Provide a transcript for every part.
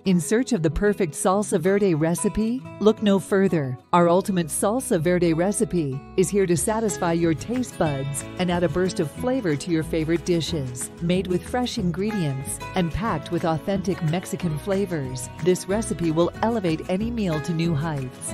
In search of the perfect salsa verde recipe? Look no further. Our ultimate salsa verde recipe is here to satisfy your taste buds and add a burst of flavor to your favorite dishes. Made with fresh ingredients and packed with authentic Mexican flavors, this recipe will elevate any meal to new heights.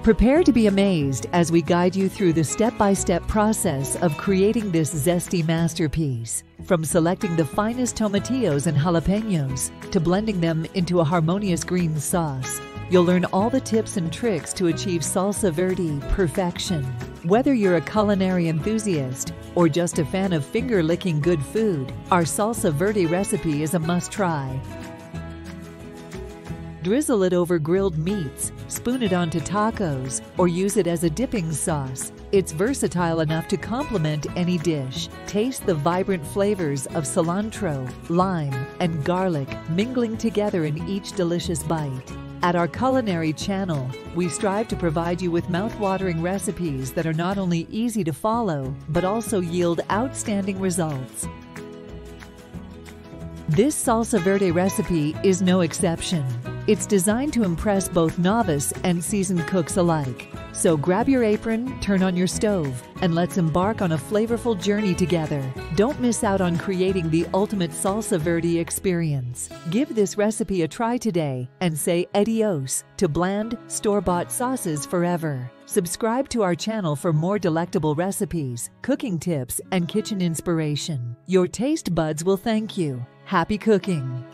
Prepare to be amazed as we guide you through the step-by-step process of creating this zesty masterpiece. From selecting the finest tomatillos and jalapenos to blending them into a harmonious green sauce, you'll learn all the tips and tricks to achieve salsa verde perfection. Whether you're a culinary enthusiast or just a fan of finger-licking good food, our salsa verde recipe is a must-try. Drizzle it over grilled meats, spoon it onto tacos, or use it as a dipping sauce. It's versatile enough to complement any dish. Taste the vibrant flavors of cilantro, lime, and garlic mingling together in each delicious bite. At our culinary channel, we strive to provide you with mouth-watering recipes that are not only easy to follow, but also yield outstanding results. This salsa verde recipe is no exception. It's designed to impress both novice and seasoned cooks alike. So grab your apron, turn on your stove, and let's embark on a flavorful journey together. Don't miss out on creating the ultimate salsa verde experience. Give this recipe a try today and say adios to bland, store-bought sauces forever. Subscribe to our channel for more delectable recipes, cooking tips, and kitchen inspiration. Your taste buds will thank you. Happy cooking!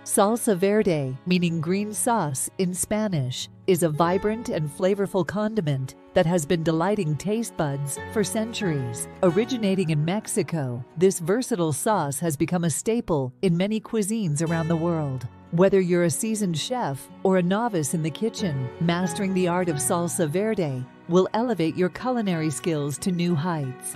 Salsa verde, meaning green sauce in Spanish, is a vibrant and flavorful condiment that has been delighting taste buds for centuries. Originating in Mexico, this versatile sauce has become a staple in many cuisines around the world. Whether you're a seasoned chef or a novice in the kitchen, mastering the art of salsa verde will elevate your culinary skills to new heights.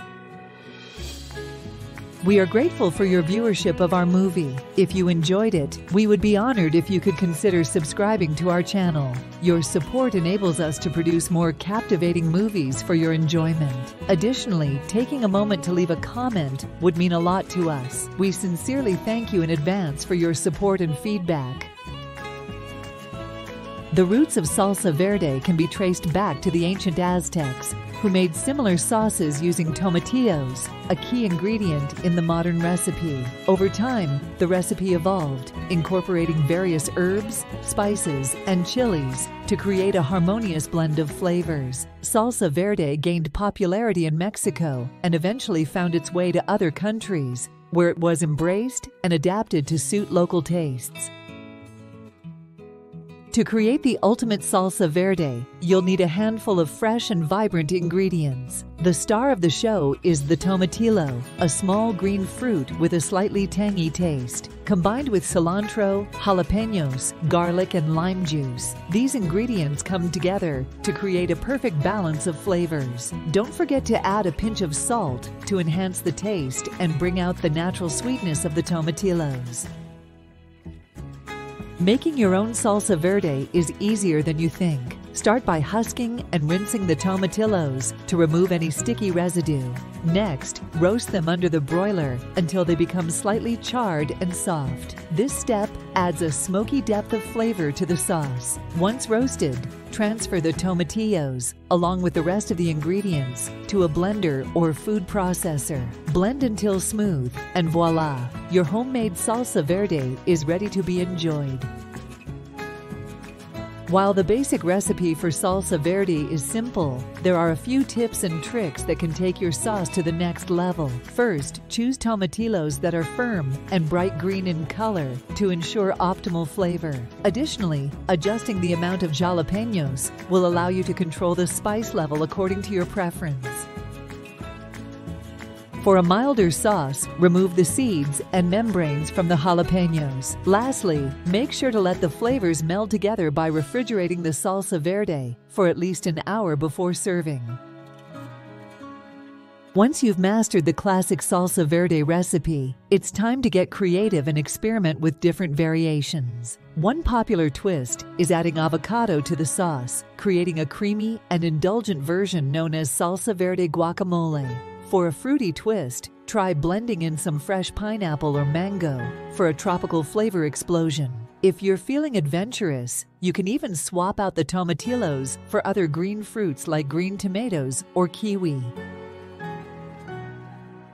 We are grateful for your viewership of our movie. If you enjoyed it, we would be honored if you could consider subscribing to our channel. Your support enables us to produce more captivating movies for your enjoyment. Additionally, taking a moment to leave a comment would mean a lot to us. We sincerely thank you in advance for your support and feedback. The roots of salsa verde can be traced back to the ancient Aztecs, who made similar sauces using tomatillos, a key ingredient in the modern recipe. Over time, the recipe evolved, incorporating various herbs, spices, and chilies to create a harmonious blend of flavors. Salsa verde gained popularity in Mexico and eventually found its way to other countries, where it was embraced and adapted to suit local tastes. To create the ultimate salsa verde, you'll need a handful of fresh and vibrant ingredients. The star of the show is the tomatillo, a small green fruit with a slightly tangy taste. Combined with cilantro, jalapenos, garlic, and lime juice, these ingredients come together to create a perfect balance of flavors. Don't forget to add a pinch of salt to enhance the taste and bring out the natural sweetness of the tomatillos. Making your own salsa verde is easier than you think. Start by husking and rinsing the tomatillos to remove any sticky residue. Next, roast them under the broiler until they become slightly charred and soft. This step adds a smoky depth of flavor to the sauce. Once roasted, transfer the tomatillos, along with the rest of the ingredients, to a blender or food processor. Blend until smooth, and voila! Your homemade salsa verde is ready to be enjoyed. While the basic recipe for salsa verde is simple, there are a few tips and tricks that can take your sauce to the next level. First, choose tomatillos that are firm and bright green in color to ensure optimal flavor. Additionally, adjusting the amount of jalapenos will allow you to control the spice level according to your preference. For a milder sauce, remove the seeds and membranes from the jalapenos. Lastly, make sure to let the flavors meld together by refrigerating the salsa verde for at least an hour before serving. Once you've mastered the classic salsa verde recipe, it's time to get creative and experiment with different variations. One popular twist is adding avocado to the sauce, creating a creamy and indulgent version known as salsa verde guacamole. For a fruity twist, try blending in some fresh pineapple or mango for a tropical flavor explosion. If you're feeling adventurous, you can even swap out the tomatillos for other green fruits like green tomatoes or kiwi.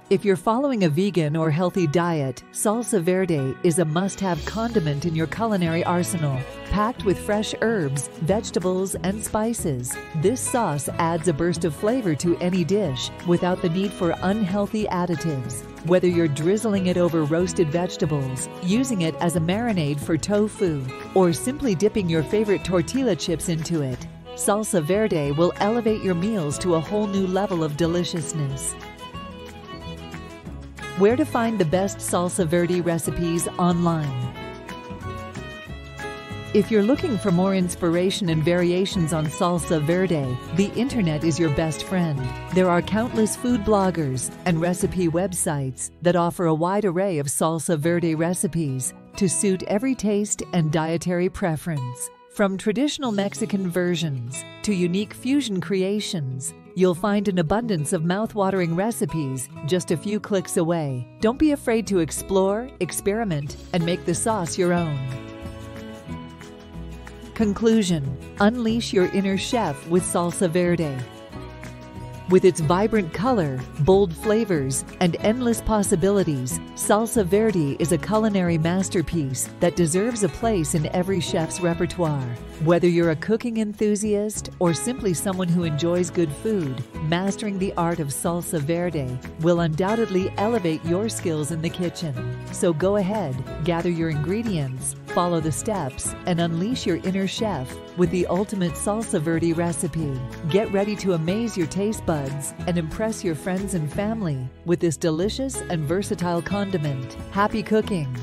If you're following a vegan or healthy diet, salsa verde is a must-have condiment in your culinary arsenal. Packed with fresh herbs, vegetables, and spices, this sauce adds a burst of flavor to any dish without the need for unhealthy additives. Whether you're drizzling it over roasted vegetables, using it as a marinade for tofu, or simply dipping your favorite tortilla chips into it, salsa verde will elevate your meals to a whole new level of deliciousness. Where to find the best salsa verde recipes online. If you're looking for more inspiration and variations on salsa verde, the internet is your best friend. There are countless food bloggers and recipe websites that offer a wide array of salsa verde recipes to suit every taste and dietary preference. From traditional Mexican versions to unique fusion creations, you'll find an abundance of mouth-watering recipes just a few clicks away. Don't be afraid to explore, experiment, and make the sauce your own. Conclusion: unleash your inner chef with salsa verde. With its vibrant color, bold flavors, and endless possibilities, salsa verde is a culinary masterpiece that deserves a place in every chef's repertoire. Whether you're a cooking enthusiast or simply someone who enjoys good food, mastering the art of salsa verde will undoubtedly elevate your skills in the kitchen. So go ahead, gather your ingredients, follow the steps, and unleash your inner chef with the ultimate salsa verde recipe. Get ready to amaze your taste buds and impress your friends and family with this delicious and versatile condiment. Happy cooking!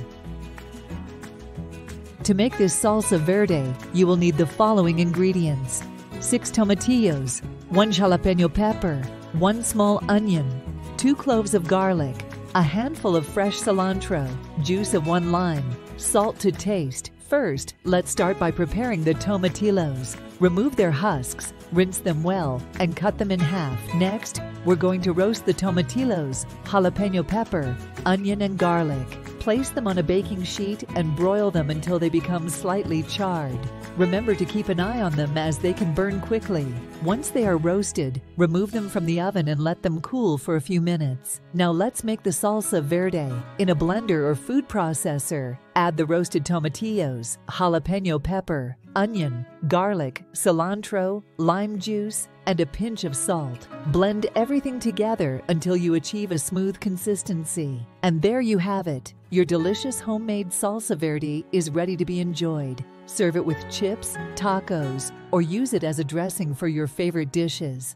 To make this salsa verde, you will need the following ingredients: 6 tomatillos, 1 jalapeno pepper, 1 small onion, 2 cloves of garlic, a handful of fresh cilantro, juice of 1 lime, salt to taste. First, let's start by preparing the tomatillos. Remove their husks, rinse them well, and cut them in half. Next, we're going to roast the tomatillos, jalapeno pepper, onion, and garlic. Place them on a baking sheet and broil them until they become slightly charred. Remember to keep an eye on them as they can burn quickly. Once they are roasted, remove them from the oven and let them cool for a few minutes. Now let's make the salsa verde. In a blender or food processor, add the roasted tomatillos, jalapeno pepper, onion, garlic, cilantro, lime juice, and a pinch of salt. Blend everything together until you achieve a smooth consistency. And there you have it. Your delicious homemade salsa verde is ready to be enjoyed. Serve it with chips, tacos, or use it as a dressing for your favorite dishes.